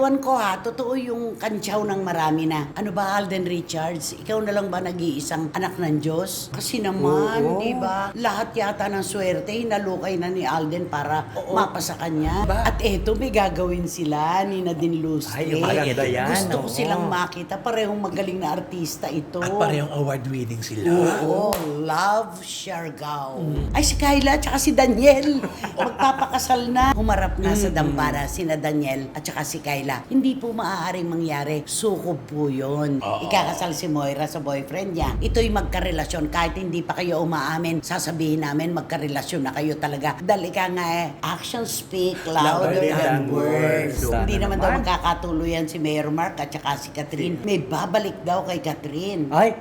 ewan ko ha, totoo yung kantsaw ng marami na. Ano ba, Alden Richards? Ikaw na lang ba nag-iisang anak ng Diyos? Kasi naman, di ba? Lahat yata ng swerte, hinalukay na ni Alden para mapasa kanya. At eto, may gagawin sila ni Nadine Lustre. Ay, maganda yan. Gusto ko silang makita. Parehong magaling na artista ito. At parehong award-winning sila. Oo, Love Siargao. Ay, si Kyla at saka si Daniel. Magpapakasal na. Humarap na sa dambana sina Daniel at saka si Kyla. Hindi po maaaring mangyari. Sukob po yun. Ikakasal si Moira sa boyfriend niya. Ito'y magkarelasyon. Kahit hindi pa kayo umaamin, sasabihin namin magkarelasyon na kayo talaga. Dahil ika nga actions speak louder than words. Hindi naman daw magkakatuluyan si Mayor Mark at saka si Catherine. May babalik daw kay Catherine. Ay,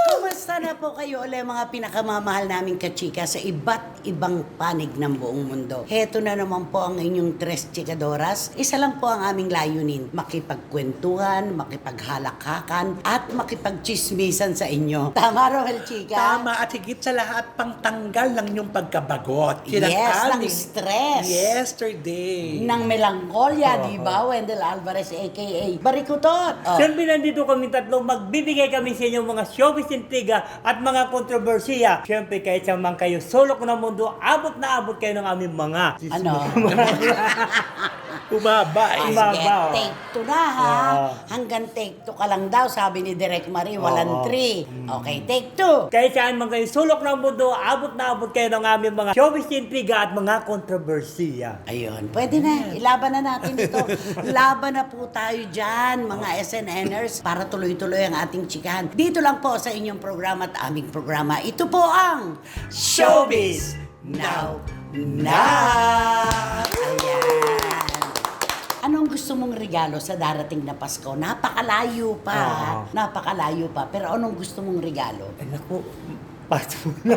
Kumusta na po kayo ulit mga pinakamamahal naming kachika sa iba't ibang panig ng buong mundo? Heto na naman po ang inyong Tres Chikadoras. Isa lang po ang aming layunin, makipagkwentuhan, makipaghalakhakan, at makipagchismisan sa inyo. Tama, Romel Chika? Tama, at higit sa lahat, pangtanggal ng inyong pagkabagot. Yes, ng stress. Yesterday. Ng melankolya, di ba? Wendell Alvarez, a.k.a. Barikutot. Oh. siyempre nandito kami tatlo, magbibigay kami sa inyo mga showbiz intriga at mga kontrobersiya. Siyempre kahit sa man kayo sulok ng mundo, abot na abot kayo ng aming mga Ano? Umaba eh. Umaba. Sige, take 2 na ha. Oo. Hanggang take 2 ka lang daw, sabi ni Direk Marie, walang 3. Okay, take 2. kahit saan man kayo sulok ng mundo, abot na abot kayo ng aming mga showbiz intriga at mga kontrobersiya. Ayun, pwede na. Ilaban na natin ito. Laban na po tayo dyan, mga SNNers, para tuloy-tuloy ang ating chikahan. Dito lang po sa inyong programa at aming programa. Ito po ang Showbiz Now Na! Ayan. Anong gusto mong regalo sa darating na Pasko? Napakalayo pa. Napakalayo pa. Pero anong gusto mong regalo? Ay naku, pass muna.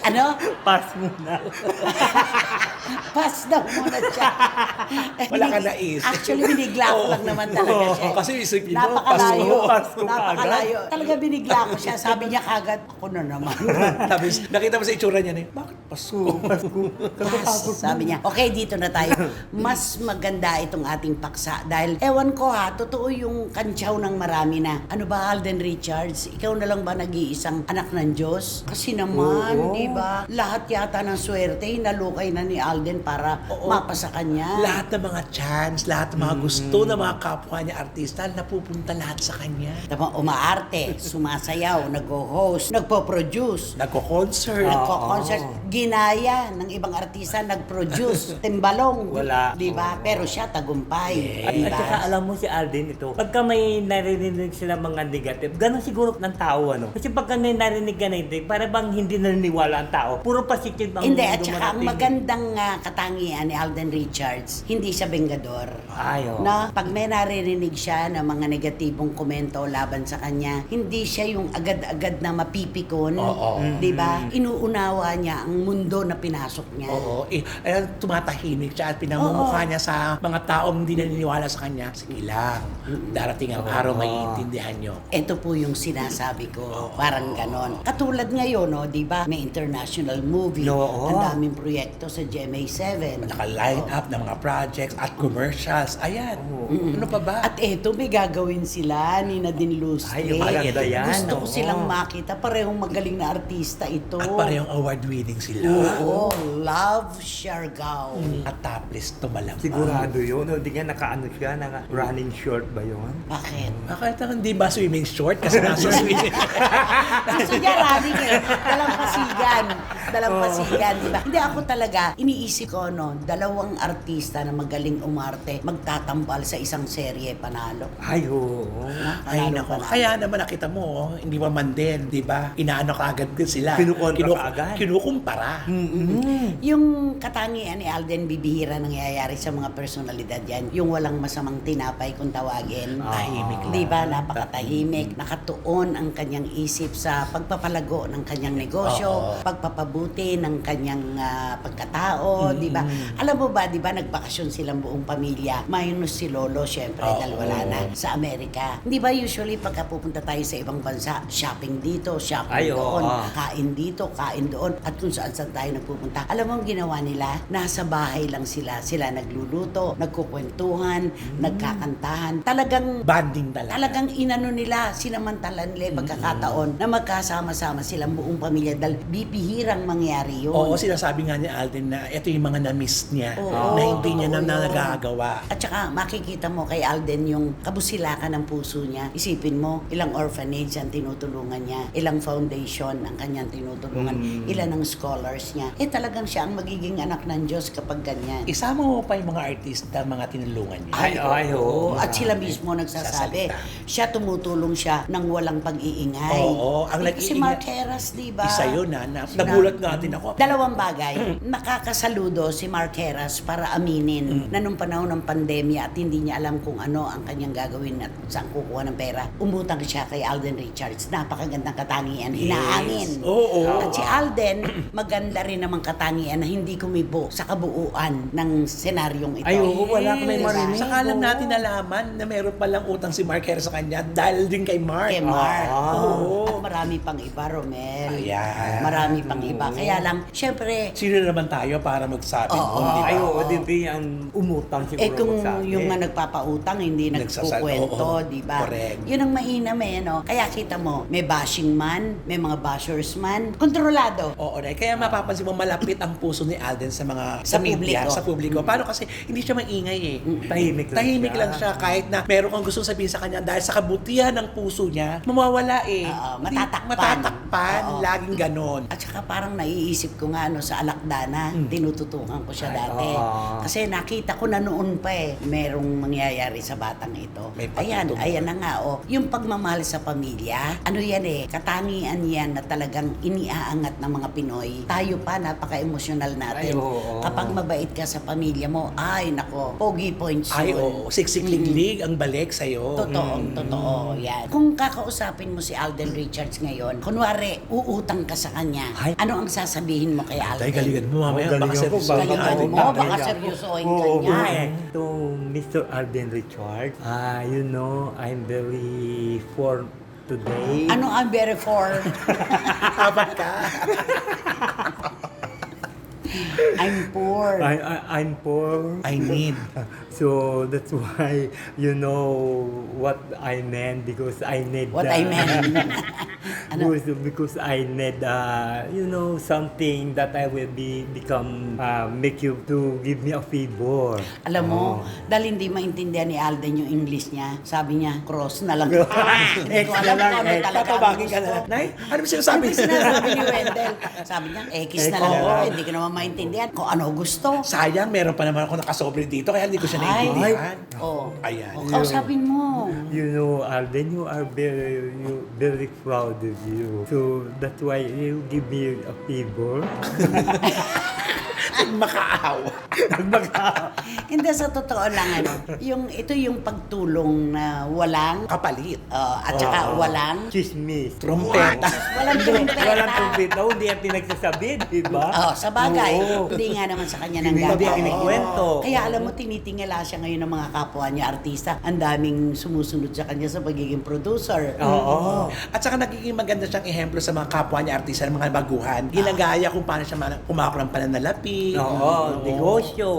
Ano? Pass muna. Pass daw muna siya. Wala ka naisip. Actually, binigla ko lang naman talaga siya. Kasi isipin mo, Napakalayo. Pasko ka Napakalayo. Talaga binigla ko siya. Sabi niya kagad, ako na naman. Tapos, nakita mo sa itsura niya bakit Pasko? Pass. Sabi niya, okay, dito na tayo. Mas maganda itong ating paksa. Dahil, ewan ko ha, totoo yung kantsaw ng marami na. Ano ba, Alden Richards? Ikaw na lang ba nag-iisang anak ng Diyos? Kasi naman, di ba? Lahat yata ng swerte, hinalukay na ni Alden para mapasa kanya. Lahat ng mga chance, lahat ng mga gusto ng mga kapwa niya artista, napupunta lahat sa kanya. Tama, umaarte, sumasayaw, nag-host, nagpo-produce, Nagko-concert. nagko-concert, ginaya ng ibang artista, nag-produce, timbalong. Wala. Di ba? Pero siya tagumpay. At, Di at saka ba? alam mo si Alden ito, pagka may narinig sila mga negative, ganun siguro ng tao ano. Kasi pagka may narinig ka negative, para bang hindi naniniwala ang tao. Puro positive ang Hindi, at saka ang dumarating. magandang katangian ni Alden Richards, hindi siya bengador. Ayo. No? Pag may naririnig siya ng mga negatibong komento laban sa kanya, hindi siya yung agad-agad na mapipikon. Di ba? Inuunawa niya ang mundo na pinasok niya. Oo. Ayan, tumatahimik siya at pinamumukha niya sa mga taong hindi naniniwala sa kanya. Sige lang. Darating ang araw, maiintindihan nyo. Ito po yung sinasabi ko. Parang ganon. Katulad ngayon, no, di ba? May international movie. Oo. Ang daming proyekto sa GMA7. Naka-line up ng mga projects at commercials. Ayan. Ano pa ba? At eto, may gagawin sila ni Nadine Lustre. Ay, maganda yan. Gusto ko Oo. silang makita. Parehong magaling na artista ito. At parehong award-winning sila. Oo, Love Siargao. At topless tumalang. Sigurado yun. Hindi nga naka-ano siya, naka-running short ba yun? Bakit? Bakit hindi ba swimming short? Kasi nasa swimming. Gusto niya running eh. Dalampasigan. Dalampasigan, di ba? Hindi ako talaga, iniisip ko, no, dalawang artista na magaling umarte, magtatambal sa isang serye, panalo. Ay, oo. Ay, Panalo, nako. panalo. Kaya naman nakita mo, hindi pa man din, di ba? Inaano ka agad din sila. Kinukontra ka agad. Kinukumpara. pa. Yung katangian ni Alden, bibihira nangyayari sa mga personalidad yan. Yung walang masamang tinapay kung tawagin. Tahimik lang. Di ba? Napakatahimik. Nakatuon ang kanyang isip sa pagpapalago ng kanyang negosyo, pagpapabuti ng kanyang pagkatao, di ba? Alam mo ba, di ba, nagbakasyon silang buong pamilya, minus si Lolo, syempre, dahil wala na sa Amerika. Di ba, usually, pagka pupunta tayo sa ibang bansa, shopping dito, shopping doon, kain dito, kain doon, at kung saan-saan tayo nagpupunta. Alam mo ang ginawa nila? Nasa bahay lang sila. Sila nagluluto, nagkukwentuhan, nagkakantahan. Talagang Banding talaga. Talagang inano nila, sinamantalan nila yung pagkakataon na magkasama-sama silang buong pamilya dahil bibihirang mangyari yun. Oo, sinasabi nga ni Alden na ito yung mga na-miss niya Oo, na hindi niya na totoo yun. nagagawa. At saka makikita mo kay Alden yung kabusilakan ng puso niya. Isipin mo, ilang orphanage ang tinutulungan niya, ilang foundation ang kanyang tinutulungan, ilan ang scholars niya. Talagang siya ang magiging anak ng Diyos kapag ganyan. Isama mo pa yung mga artista, mga tinulungan niya. Ay, oo. At sila mismo nagsasabi, siya tumutulong siya ng walang pag-iingay. Oo, ang Si nag-iingay- Mark Heras, di ba? Isa yun nagulat nga din ako. Dalawang bagay. Nakakasaludo si Mark Heras para aminin na nung panahon ng pandemya at hindi niya alam kung ano ang kanyang gagawin at saan kukuha ng pera, umutang siya kay Alden Richards. Napakagandang katangian. Hinaangin. Oo. At si Alden, maganda rin namang katangian na hindi kumibo sa kabuuan ng senaryong ito. Ay, oo, wala ka may Diba? marinig. Saka lang natin nalaman na meron palang utang si Mark Harris sa kanya dahil din kay Mark. Kay Mark. Oo. At marami pang iba, Romel. Ayan. Marami pang iba. Kaya lang, syempre, Sino naman tayo para magsabi Oo. nun, di ba? Ay, oo, din ang umutang siguro. kung magsabi. yung nga nagpapautang, hindi nagkukwento, Oo. di ba? Correct. Yun ang mainam no? Kaya kita mo, may bashing man, may mga bashers man, kontrolado. Oo, kaya mapapansin mo malapit ang puso ni Alden sa mga Sa media, publiko. sa publiko. Paano kasi hindi siya maingay eh. Tahimik Lang siya kahit na meron kang gustong sabihin sa kanya dahil sa kabutihan ng puso niya, mawawala eh. Oo, Hindi- matatakpan. Matatakpan, Oo. laging ganon. At saka parang naiisip ko nga sa Alakdana, tinututukan ko siya Ay, dati. oo. Kasi nakita ko na noon pa merong mangyayari sa batang ito. May Ayan, patutunguhan. ayan na nga Yung pagmamahal sa pamilya, ano yan katangian yan na talagang iniaangat ng mga Pinoy. Tayo pa, napaka-emosyonal natin. Ay, oo. Kapag mabait ka sa pamilya mo, ay nako, pogi points Ay, yun. oo. Siksikliglig ang balik sa'yo. Totoo, yan. Kung kakausapin mo si Alden Richards ngayon, kunwari, uutang ka sa kanya, Ay. ano ang sasabihin mo kay Alden? Tay, galingan mo mamaya. Oo, Baka galingan ko, seryosohin baka ni Alden. mo, baka seryosohin ka niya. To Mr. Alden Richard, you know, I'm very for today. Ano ang very for? Tapat ka. I'm poor. I'm poor. I need. So that's why you know what I meant because I need What I meant. Ano? because I need something that I will become make you to give me a favor. Alam mo, dahil hindi maintindihan ni Alden yung English niya, sabi niya, cross na lang. Hindi ko alam kung ano talaga ang Tatawagin ka na. gusto. Nay, ano ba sinasabi? Ano sinasabi ni Wendell? Sabi niya, X na lang Oo. ako. Hindi ko naman maintindihan kung ano gusto. Sayang, meron pa naman ako nakasobre dito kaya hindi ko siya Ay. naiintindihan. Oh. Ayan. Kausapin mo. You know, Alden, you are very proud of you. So that's why you give me a favor. Makaawa. Hindi, sa totoo lang, ito yung pagtulong na walang, Kapalit. at saka walang, Chismis. Trompeta. walang trumpeta. Walang trumpeta, hindi yan pinagsasabi, di ba? Sa bagay, Oo. hindi nga naman sa kanya nang Hindi gagawin. yan kinikwento. Kaya alam mo, tinitingala siya ngayon ng mga kapwa niya artista. Ang daming sumusunod sa kanya sa pagiging producer. Oo. At saka nagiging maganda siyang ehemplo sa mga kapwa niya artista, ng mga baguhan. Ginagaya kung paano siya kumakot ng pananalapi. Oo, negosyo.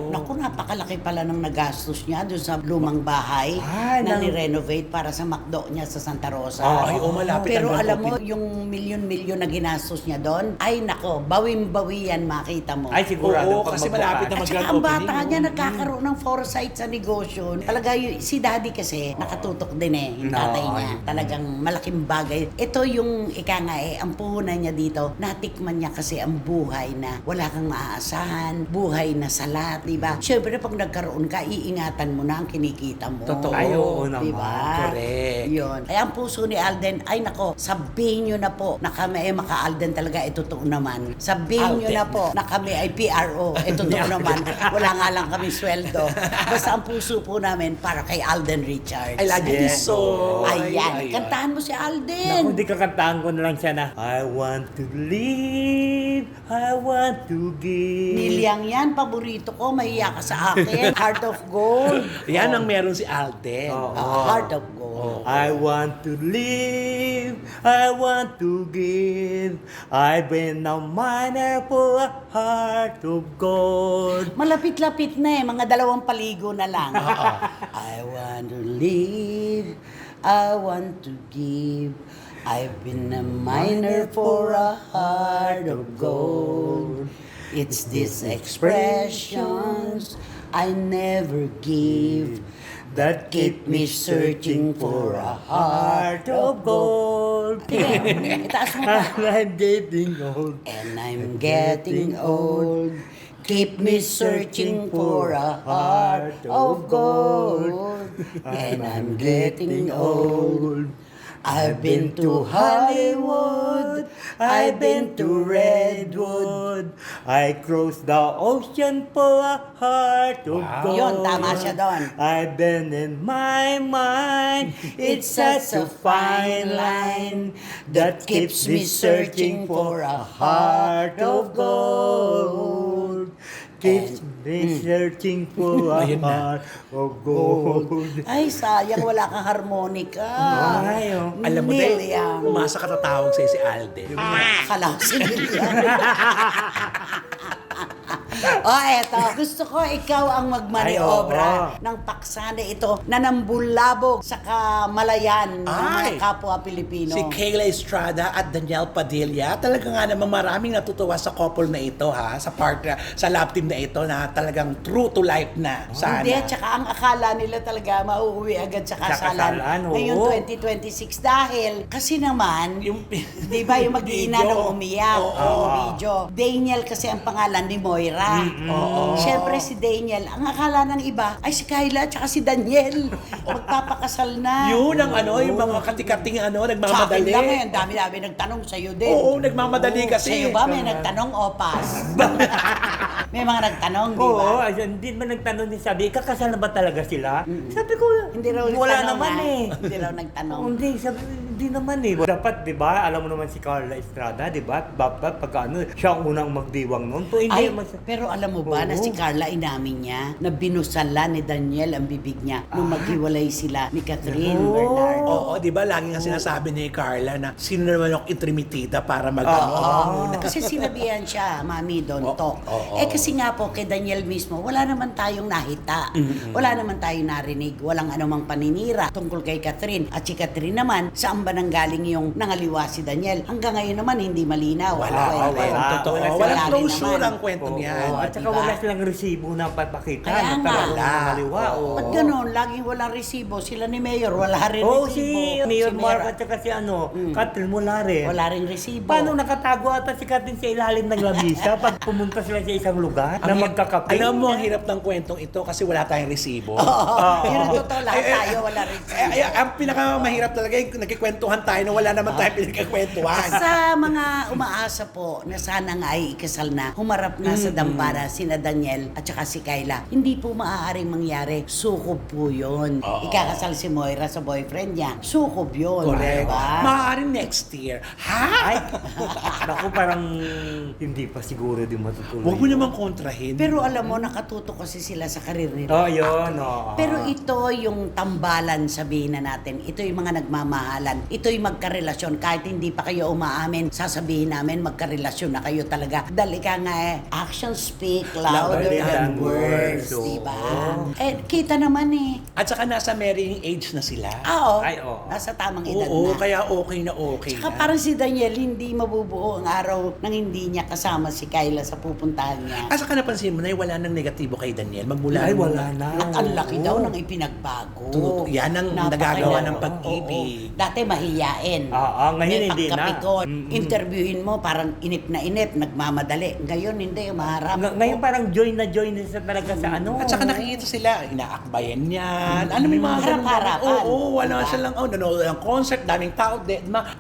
Naku, napakalaki pala ng nagastos niya doon sa lumang bahay Ay, na ni-renovate para sa McDo niya sa Santa Rosa. Ay, malapit Pero ang alam mo, open. yung milyon-milyon na ginastos niya doon, ay nako, bawing-bawi yan makita mo. Ay, sigurado. Oo, kasi malapit na At mag-grand saka ang opening. bata niya nagkakaroon ng foresight sa negosyo. Talaga si daddy kasi nakatutok din yung tatay No. niya. Talagang malaking bagay. Ito yung ika nga ang puhunan niya dito, natikman niya kasi ang buhay na wala kang inaasahan, buhay na salat, di ba? Siyempre, pag nagkaroon ka, iingatan mo na ang kinikita mo. Totoo. Ay, oo naman. Di ba? Correct. Yun. Ay, ang puso ni Alden, ay nako, sabihin nyo na po na kami ay maka-Alden talaga, totoo naman. Sabihin nyo Alden. na po na kami ay PRO, totoo naman. Wala nga lang kami sweldo. Basta ang puso po namin para kay Alden Richards. I love you Yes. so. Ayan, kantahan mo si Naku, Alden. di kakantahan ko na lang siya na I want to live, I want to give. Nilyang yan, paborito ko, mahiya ka sa akin. Heart of Gold. Yan ang meron si Alden. Oo. Heart of Gold. I want to live, I want to give. I've been a miner for a heart of gold. Malapit-lapit na mga 2 paligo na lang. I want to live, I want to give. I've been a miner for a heart of gold. It's these expressions I never give that keep me searching for a heart of gold. Sige, itaas mo pa. I'm getting old. And I'm getting old. Keep me searching for a heart of gold. And I'm getting old. I've been to Hollywood. I've been to Redwood. I crossed the ocean for a heart of gold. Yun, tama siya doon. I've been in my mind. It's such a fine line that keeps me searching for a heart of gold. Keeps me searching for a Ayun na. heart of gold. Ay, sayang wala kang harmonica. Ay, oh. Alam mo din, William. umasa ka tatawag sa'yo si Alden. Akala ko si William. Eto. Gusto ko ikaw ang magmaniobra ng paksa na ito na nambulabog sa kamalayan ng mga Ay. kapwa Pilipino. Si Kayla Estrada at Daniel Padilla. Talaga nga naman maraming natutuwa sa couple na ito ha. Sa partner, sa love team na ito na talagang true to life na. Sana. Hindi, tsaka ang akala nila talaga mauuwi agad sa kasalan. kasalan, oo. Ngayong 2026 dahil kasi naman, Yung, di ba yung mag-iina Video. ng umiyak, Oo. yung video. Daniel kasi ang pangalan ni Moira. Oo. Siyempre si Daniel, ang akala ng iba ay si Kyla tsaka si Daniel. Magpapakasal na. yun ang yung mga katikating Sa akin nagmamadali. lang eh, dami-dami nagtanong sa'yo din. Oo, nagmamadali kasi. Sa'yo ba may nagtanong o pass? May mga nagtanong, di ba? Oo, hindi man nagtanong din sabi, kakasal na ba talaga sila? Sabi ko, Hindi raw wala nagtanong, naman ha? eh. Hindi raw nagtanong. Hindi, sabi, hindi naman eh. Dapat, di ba, alam mo naman si Carla Estrada, di ba? Dapat pagka siya ang unang magdiwang noon. So, hindi Ay, naman pero alam mo ba na Oo. si Carla inamin niya na binusala ni Daniel ang bibig niya nung maghiwalay sila ni Catherine Oo. Bernardo. Oo, di ba? Lagi nga sinasabi ni Carla na sino naman yung intrimitida para mag Kasi sinabihan siya, Mami, don't talk. Eh kasi nga po, kay Daniel mismo, wala naman tayong nahita. Wala naman tayong narinig. Walang anumang paninira tungkol kay Catherine. At si Catherine naman, saan ba nanggaling yung nangaliwa si Daniel? Hanggang ngayon naman, hindi malinaw. Wala, Ang kwento. wala. Totoo. Wala Walang sila. closure Naman. ang kwento niyan. At saka diba? wala silang resibo na papakita. Kaya na nga. talagang nangaliwa. Oo. Ba't ganun? Laging walang resibo. Sila ni Mayor, wala rin Oo, resibo. si Mayor Mark Mera, at saka si Catherine wala rin. wala rin resibo. Paano nakatago ata si Catherine sa ilalim ng lamisa pag pumunta sila sa isang lugar na magkakape? Alam mo, ang hirap ng kwentong ito kasi wala tayong resibo. Yun ang totoo, lahat tayo wala resibo. Ang pinakamahirap talaga yung nagkikwentuhan tayo na wala naman tayong pinagkikwentuhan. Sa mga umaasa po na sana nga ay ikasal na, humarap na sa dampara sina Daniel at saka si Kyla, hindi po maaaring mangyari. Sukob po yun. Ikakasal si Moira sa boyfriend niya. Sukob yun. Correct. Diba? Maaaring next year. Ha? Ay, naku, parang hindi pa siguro din matutuloy. Huwag mo namang kontrahin. Pero alam mo, nakatuto kasi sila sa karir nila. Oh, yun. Oh. Pero ito yung tambalan, sabihin na natin. Ito yung mga nagmamahalan. Ito yung magkarelasyon. Kahit hindi pa kayo umaamin, sasabihin namin magkarelasyon na kayo talaga. Dahil ika nga actions speak louder Louder than than words. words. Diba? Oo. Eh, kita naman eh. At saka nasa marrying age na sila. Oo. Ay, oo. Nasa tamang edad Oo, na. kaya okay na okay Tsaka na. parang si Daniel, hindi mabubuo ang araw nang hindi niya kasama si Kyla sa pupuntahan niya. At saka napansin mo na wala nang negatibo kay Daniel. Magmula Ay, nung- wala na. At ang laki Oo. daw ng ipinagbago. Yan ang Napakailan. nagagawa ng Oo, pag-ibig. oo. Dati mahiyain. Oo, ngayon May hindi na. pagkapikon. Mm-mm. Interviewin mo, parang inip na inip, nagmamadali. Ngayon hindi, maharap. Ngayon parang join na siya talaga sa ano. At saka nakikita sila, inaakbayan yan. Ano may mga ganun- Harap-harapan. Oo, wala Diba? siya lang, nanonood ng concert, daming tao,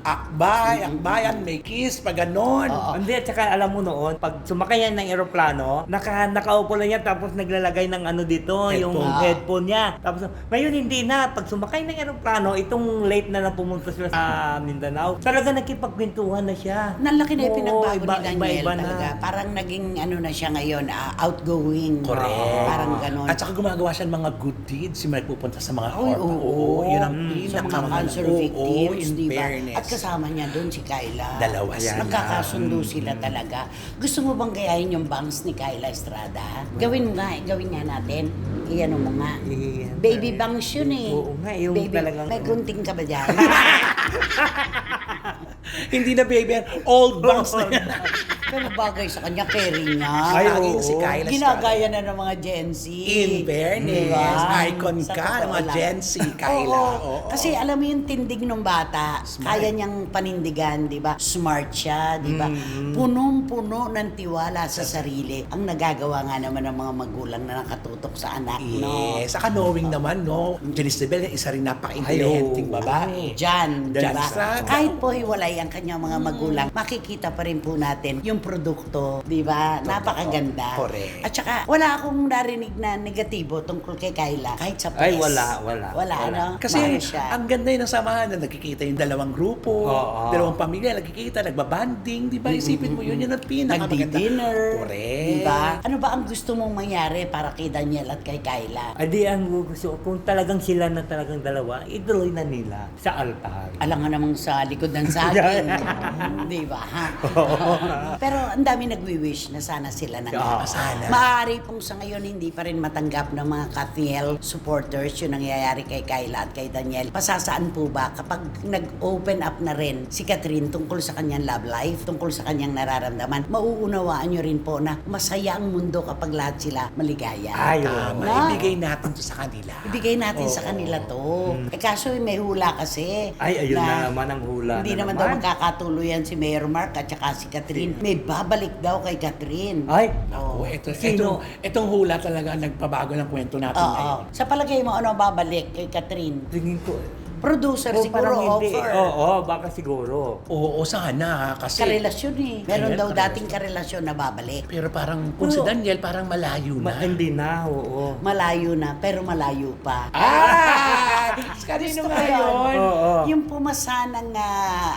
akbayan, may kiss, pa ganon. Oo. Hindi, at saka alam mo noon, pag sumakay yan ng eroplano, nakaupo lang yan, tapos naglalagay ng ano dito, yung Headphone. headphone niya. Tapos, ngayon hindi na. Pag sumakay ng eroplano, itong late na pumunta sila sa Mindanao, talaga nakipagkwentuhan na siya. Nalaki na yung Oo, pinagbago iba- ni Daniel iba-iba na. talaga. Parang naging ano na siya ngayon, outgoing. Correct. Parang ganon. At saka gumagawa siya ng mga good deeds, yung pupunta sa mga Ay, orphan. oo. Yun ang Sa mga pinakamahalaga. cancer Oo, victims, in di ba? fairness. At kasama niya doon si Kyla. Dalawa sila. Nagkakasundo sila talaga. Gusto mo bang gayahin yung bangs ni Kyla Estrada? Gawin mo nga, gawin nga natin. Iyan mo nga. Iyan. Baby bangs yun eh. Oo nga, yung Baby, talagang- may gunting ka ba dyan? Hindi na baby, yan, old bangs na yan. Pero bagay sa kanya, carry niya. Ay, Laging oo. si Kyla Ginagaya na ng mga Gen Z. In fairness, Diba? icon Sa ka totoo ng mga lang. Gen Z, Kyla. Oo. Oo. Kasi alam mo yung tindig ng bata, Smart. kaya niyang panindigan, di ba? Smart siya, di ba? Mm-hmm. Punong-puno ng tiwala sa sarili. Ang nagagawa nga naman ng mga magulang na nakatutok sa anak, no? Yes. Saka knowing naman, no, Janice de Bell, isa rin napaka-intelligenting Ay, oo. babae. Diyan, di Diyan ba? sa- Kahit po hiwalay ang kanyang mga magulang, makikita pa rin po natin yung produkto, di ba? Napakaganda. Correct. At saka, wala akong narinig na negatibo tungkol kay Kyla, kahit sa Ay, press. wala. Wala, ano? Kasi Mahal siya. ang ganda yun ng samahan na nagkikita yung dalawang grupo, Oo. dalawang pamilya, nagkikita, nagbabanding, di ba? Isipin mo yun, yun ang pinakamaganda. Nagdi-dinner. Correct. Di ba? Ano ba ang gusto mong mangyari para kay Daniel at kay Kyla? Adi ang gusto, kung talagang sila na talagang dalawa, ituloy na nila sa altar. Alam nga namang sa likod ng saging. Di ba? Ha? Pero ang dami nagwi-wish na sana sila na nga. sana. Maaari pong sa ngayon hindi pa rin matanggap ng mga Katniel supporters yung nangyayari kay Kyla at kay Daniel. Pasasaan po ba kapag nag-open up na rin si Catherine tungkol sa kanyang love life, tungkol sa kanyang nararamdaman, mauunawaan nyo rin po na masaya ang mundo kapag lahat sila maligaya. Ay, Tama, Na. ibigay natin to sa kanila. Ibigay natin sa kanila to. Eh kaso may hula kasi. Ay, ayun na naman ang hula Hindi na naman daw magkakatuluyan si Mayor Mark at saka si Catherine. May babalik daw kay Catherine. Ay, Naku, ito, Sino? itong hula talaga ang nagpabago ng kwento natin Oo. ngayon. Sa palagay mo, ano babalik kay Catherine? tingin ko. Producer Oh, siguro parang hindi. offer. Oo, baka siguro. Oo, sana kasi... Karelasyon eh. Meron Ayan, daw dating karelasyon na babalik. Pero parang, kung si Oo. Daniel, parang malayo na. Hindi na, oo. Malayo na, pero malayo pa. Ah! Kanino Gusto nga ko yun. yun? Oo. Yung pumasa ng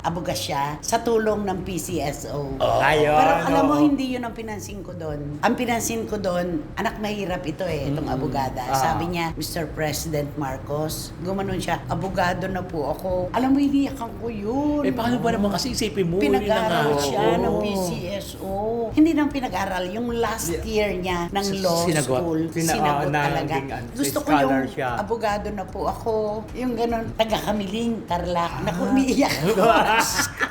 abogasya sa tulong ng PCSO. Ayun, Pero alam mo, oo. hindi yun ang pinansin ko doon. Ang pinansin ko doon, anak mahirap ito itong abogada. Ah. Sabi niya, Mr. President Marcos, gumanon siya, abogado na po ako. Alam mo, iniyakan ko yun. Eh, paano ba naman kasi isipin mo? yun na Pinag-aral nga. siya Oo. ng PCSO. Hindi nang pinag-aral, yung last year niya ng law Sinagot. school. Sinagot talaga. naging, Gusto ko scholar yung siya. abogado na po ako. Yung ganun, taga-Kamiling, Tarlac. Naku, umiiyak ako.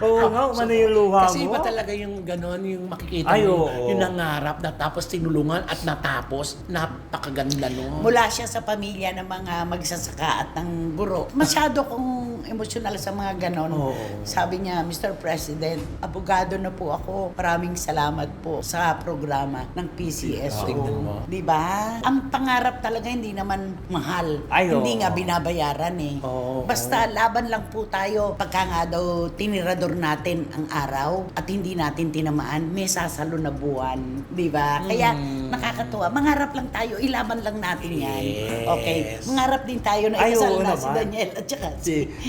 Oo nga, umano yung luha Kasi mo. iba talaga yung gano'n, yung makikita Ay, mo, oo. yung nangarap na tapos tinulungan at natapos, napakaganda nun. Mula siya sa pamilya ng mga magsasaka at ng guro. Masyado kong emosyonal sa mga ganon. Oo. Sabi niya, Mr. President, abogado na po ako. Maraming salamat po sa programa ng PCSO. Tingnan mo. Di ba? Ang pangarap talaga hindi naman mahal. Ay, Hindi oo. nga binabayaran eh. Oo. Basta laban lang po tayo. Pagka nga daw tinirador natin ang araw at hindi natin tinamaan, may sasalo na buwan. Di ba? Kaya nakakatuwa. Mangarap lang tayo. Ilaban lang natin yan. Yes. Okay. Mangarap din tayo na Ay, ikasal oo na si naman. Daniel at saka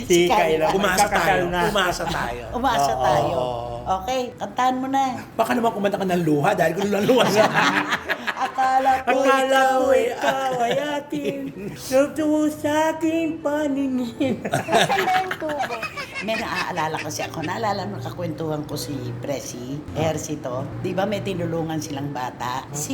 Si Kyla. Umasa Magkakasal tayo. na. Umasa tayo. Umasa Oo. tayo. Okay, kantahan mo na. Baka naman kumanta ka ng luha dahil kung lang luha siya. Akala ko Akala ko ikaw ikaw ay akin, nagtuwa sa aking paningin. Saan ba yung tubo? May naaalala kasi ako. Naalala mo kakwentuhan ko si Presi, Ejercito. Di ba may tinulungan silang bata? Si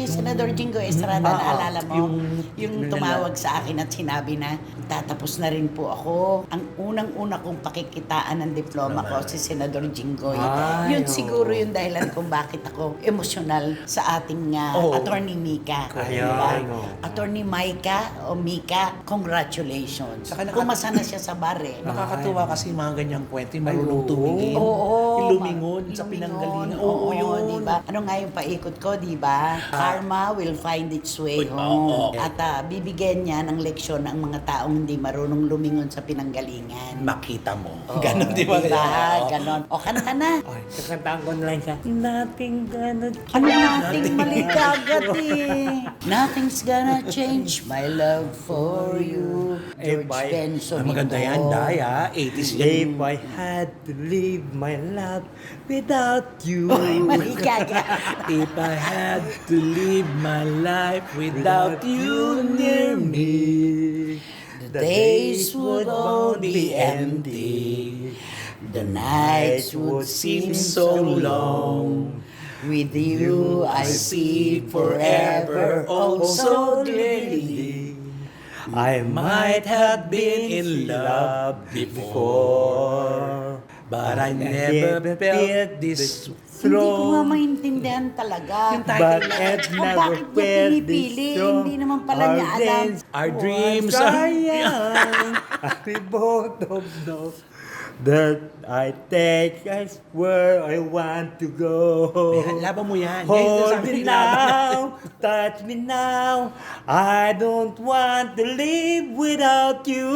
Senador Jingo Estrada, naalala mo? Yung tumawag sa akin at sinabi na, tatapos na rin po ako. Ang unang-una kong pakikitaan ng diploma ko, si Senador Jingoy. Ay, Yun oo. siguro yung dahilan kung bakit ako emosyonal sa ating Attorney Mika. Ayun, Diba? oo. Attorney Mika o Mika, congratulations. Saka Pumasa na siya sa bar eh. Nakakatuwa kasi yung mga ganyang kwento, yung marunong oo. tumingin. Oo. Yung lumingon sa pinanggalingan. Oo, yun. di ba? Ano nga yung paikot ko, di ba? Karma will find its way Oo. home. At bibigyan niya ng leksyon ang mga taong hindi marunong lumingon sa pinanggalingan. Makita mo. Oo, Ganon, di ba? Diba? Oo. Ganon. O, kanta na. Ay, kakantaan ko na lang siya. Nothing gonna Ano nating mali kagad eh. Nothing's gonna change my love for you. George bye. Benson. Ay, maganda ito. yan, Daya. 80s yan. If I had to live my life without you. Uy, mali kagad. If I had to live my life without you near me, The days would all be empty. The nights would seem so long. With you I see forever oh so clearly. I might have been in love before, but I never felt this Hindi ko nga strong. maintindihan talaga. Yung title But lang. I've O never bakit niya felt pinipili? this strong. Hindi naman pala niya alam. Our dreams Once are- I am, we both of those that I take us where I want to go. Laban mo yan. Yan yung Hold sabi me ni Laban. now, touch me now. I don't want to live without you.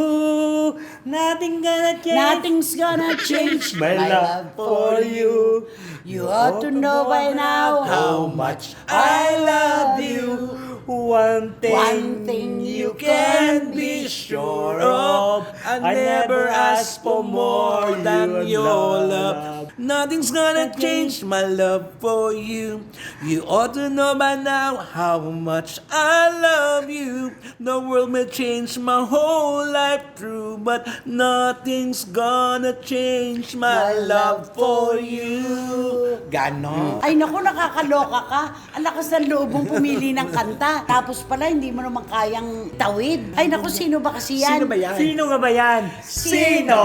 Nothing gonna change. Nothing's gonna change my love for you. You ought to know by now How much I love you. One thing you can be sure of. I never ask for more than your love. Nothing's gonna change my love for you. You ought to know by now how much I love you. The world may change my whole life through, but nothing's gonna change my love for you. Ganon. Ay naku, nakakaloka ka. Ang lakas ng loob mong pumili ng kanta. Tapos pala, hindi mo naman kayang tawid. Ay naku, sino ba kasi yan? Sino ba yan? Sino nga ba yan? Sino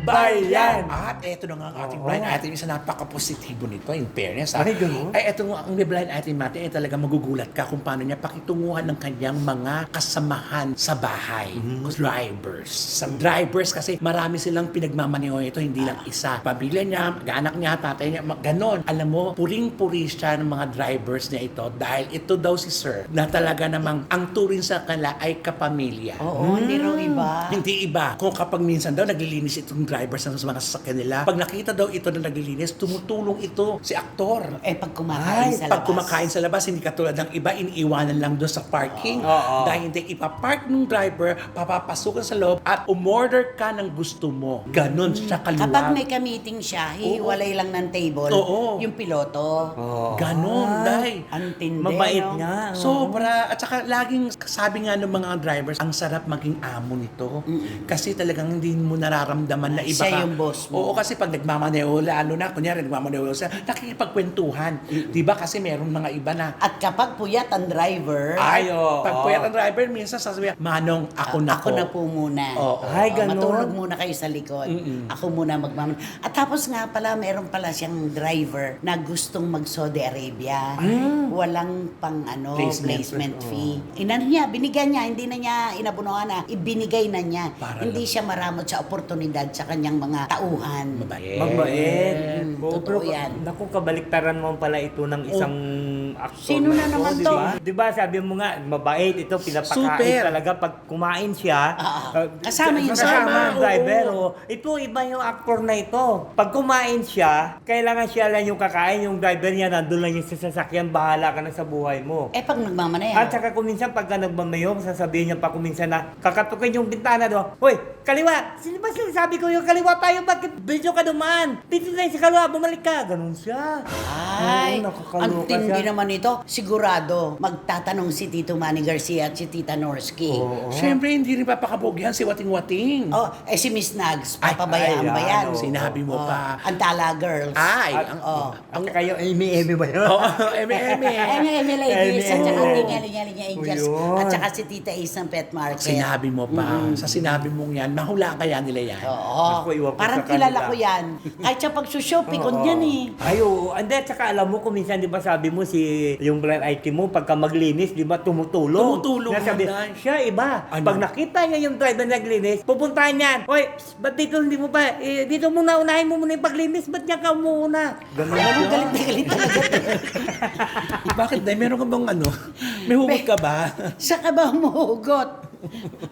ba yan? At eto na nga ang ating blind item. Isa napaka-positibo nito, in fairness. Ha? Ay, ganun? Ay, eto nga ang blind item natin ay talaga magugulat ka kung paano niya pakitunguhan ng kanyang mga kasamahan sa bahay. Drivers. Sa drivers kasi marami silang pinagmamaneho ito, hindi lang isa. Pamilya niya, mag-anak niya, tatay niya, ganon. Alam mo, puring-puri siya ng mga drivers niya ito dahil ito daw si Sir na talaga namang ang turing sa kanila ay kapamilya. Oo, hindi raw iba. Hindi iba. Kung kapag minsan daw naglilinis itong drivers ng mga sasakyan nila, pag nakita daw ito na naglilinis, tumutulong ito si aktor. Eh, pag kumakain sa labas. Pag kumakain sa labas, hindi katulad ng iba, iniiwanan lang doon sa parking. Oo. Dahil hindi ipapark ng driver, papapasukan sa loob at umorder ka ng gusto mo. Ganon siya kaluwag. Kapag may ka-meeting siya, hiwalay lang ng table. Oo. Yung piloto. Ganon, dahil. Ang tindi, Mabait no? nga. Sobra. At saka laging sabi nga ng mga drivers, ang sarap maging amo nito. Kasi talagang hindi mo nararamdaman na iba Siya ka. yung boss mo. Oo, kasi pag nagmamaneho, lalo na, kunyari nagmamaneho siya, nakikipagkwentuhan. Di ba kasi meron mga iba na, At kapag puyat ang driver, ay, oo. pag puyat ang driver, minsan sasabihin, Manong, ako na ako po. na po muna. Oo. Ay, ganun. Matulog muna kayo sa likod. Ako muna magmaman. At tapos nga pala, meron pala siyang driver na gustong mag-Saudi Arabia. Walang pang placement fee. Inano niya, binigyan niya, hindi na niya inabunuhan na, ibinigay na niya. Para Hindi siya maramot sa oportunidad sa kanyang mga tauhan. Mabait. Mabait. Totoo yan. Naku, kabaliktaran mo pala ito ng isang aktor. Sino na ito, naman di to? ba? Di ba sabi mo nga, mabait ito, pinapakain Super. talaga. Pag kumain siya, Kasama yung kasama ang driver, driver. oo. Oh. Ito, iba yung actor na ito. Pag kumain siya, kailangan siya lang yung kakain, yung driver niya, nandun lang yung sa sasakyan, bahala ka na sa buhay mo. Eh, pag nagmamaneho. At saka kuminsan pagka nagmamayo, sasabihin niya pa kuminsan na kakatukin yung bintana do. Hoy, kaliwa. Sino ba sinasabi ko yung kaliwa tayo? Bakit video ka dumaan? Dito tayo sa kaliwa, bumalik ka. Ganun siya. Ay, Oo, nakakaloka ang tindi siya. naman ito. Sigurado, magtatanong si Tito Manny Garcia at si Tita Norsky. Oo. Siyempre, hindi rin papakabog yan si Wating-Wating. Oh, si Miss Nags, Ay, papabayaan ba ay, yan? ano. Sinabi mo pa. Antala Girls. Ay, Ang kayo, Amy ba yun? Oo, eme. Eme Ladies, at saka Oo. Tingaling Angels, Yun. at saka si Tita Ace ng Pet Market. Sinabi mo pa. Sa sinabi mong yan, nahulaan kaya nila yan. Oo. Ako, iwan ko Parang sa kilala kanila. ko yan. Kahit sa pagsushow, pikon yan eh. Ay, oo. And then, tsaka alam mo, kung minsan, di ba sabi mo, yung blind item mo, pagka maglinis, di ba, tumutulong. Tumutulong Sabi, yan. siya, iba. Ano? Pag nakita niya yung driver na naglinis, pupuntahan niyan. Oy, ba't dito hindi mo pa, dito muna, unahin mo muna yung paglinis, ba't niya ka muna? Ganun Ganun, galit na galit talaga. Bakit, Day? Meron ka bang ano? May hugot ka ba? Siya ka ba humuhugot?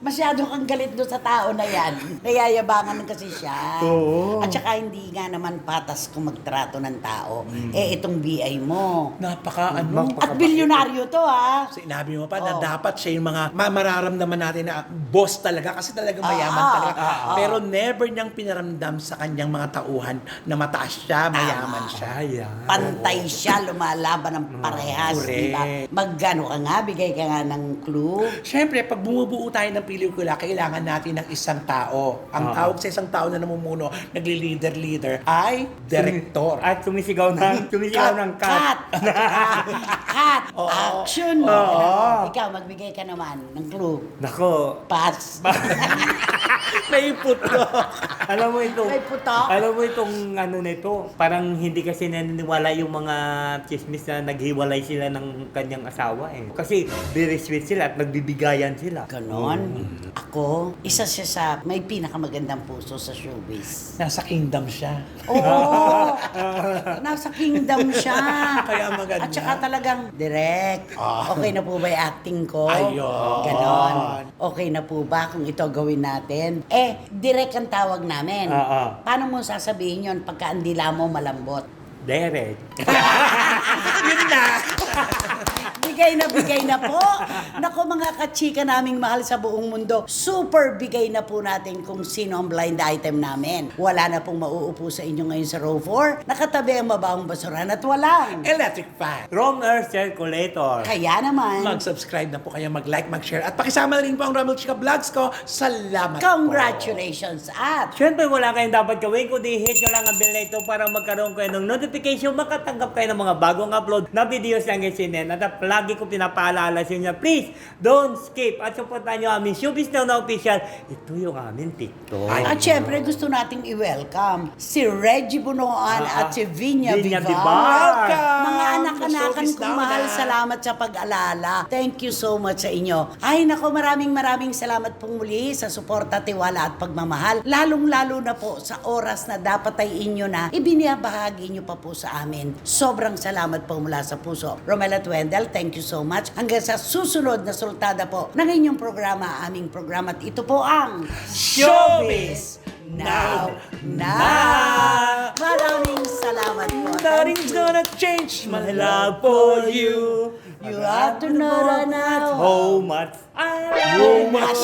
Masyado kang galit doon sa tao na yan. Nayayabangan kasi siya. Oo. At saka hindi nga naman patas kung magtrato ng tao. Eh, itong BI mo. Napaka ano? At bilyonaryo to, ha? Sinabi mo pa na Oo. dapat siya yung mga mararamdaman natin na boss talaga kasi talaga mayaman Ah, talaga. ah, Pero never niyang pinaramdam sa kanyang mga tauhan na mataas siya, mayaman siya. Ayan. Pantay siya, lumalaban ng parehas. Correct. Diba? Magano ka nga, bigay ka nga ng clue. Siyempre, pag bumubuo tayo ng pelikula, kailangan natin ng isang tao. Ang tawag sa isang tao na namumuno, nagli-leader ay director. At sumisigaw ng cut. Cut. Oo. Action. Oo. Ikaw, magbigay ka naman ng clue. Nako, Pass. May puto. alam mo ito. May putok. Alam mo itong ano nito, parang hindi kasi naniniwala yung mga chismis na naghiwalay sila ng kanyang asawa eh. Kasi very sweet sila at nagbibigayan sila. Ganon. Ako, isa siya sa may pinakamagandang puso sa showbiz. Nasa kingdom siya. Oo! Nasa kingdom siya. Kaya maganda. At saka talagang direct. Okay na po ba yung acting ko? Ayun. Ganon. Okay na po ba kung ito gawin natin? Direct ang tawag namin. Oo. Paano mo sasabihin yon pagka ang dila mo malambot? Derek. Yun na. Bigay na po. Nako mga kachika naming mahal sa buong mundo, super bigay na po natin kung sino ang blind item namin. Wala na pong mauupo sa inyo ngayon sa row 4. Nakatabi ang mabawang basuran at walang. Electric fan. Wrong Earth Circulator. Kaya naman, Mag-subscribe na po kayo, mag-like, mag-share. At pakisama na rin po ang Ramel Chica Vlogs ko. Salamat po. congratulations at Siyempre, wala kayong dapat gawin kundi hit nyo lang ang bell na ito para magkaroon kayo ng notification, makatanggap kayo ng mga bagong upload na videos ng SNN. At lagi ko pinapaalala sa inyo, please, don't skip at supportan nyo aming Showbiz Now na official. Ito yung aming TikTok. At syempre, gusto nating i-welcome si Reggie Bunoan at si Vinya Vinya Vivar. Vivar. Mga anak-anakan Showbiz kong Now mahal, na. salamat sa pag-alala. Thank you so much sa inyo. Ay, nako, maraming salamat pong muli sa suporta, tiwala at pagmamahal. Lalong-lalo na po sa oras na dapat ay inyo na ibinabahagi nyo pa po sa amin. Sobrang salamat po mula sa puso. Romel at Wendell, thank you so much. Hanggang sa susunod na sultada po ng inyong programa, aming programa. At ito po ang Showbiz Now. Maraming salamat po. Nothing's gonna change my love for you. You have to know that now. How much I How much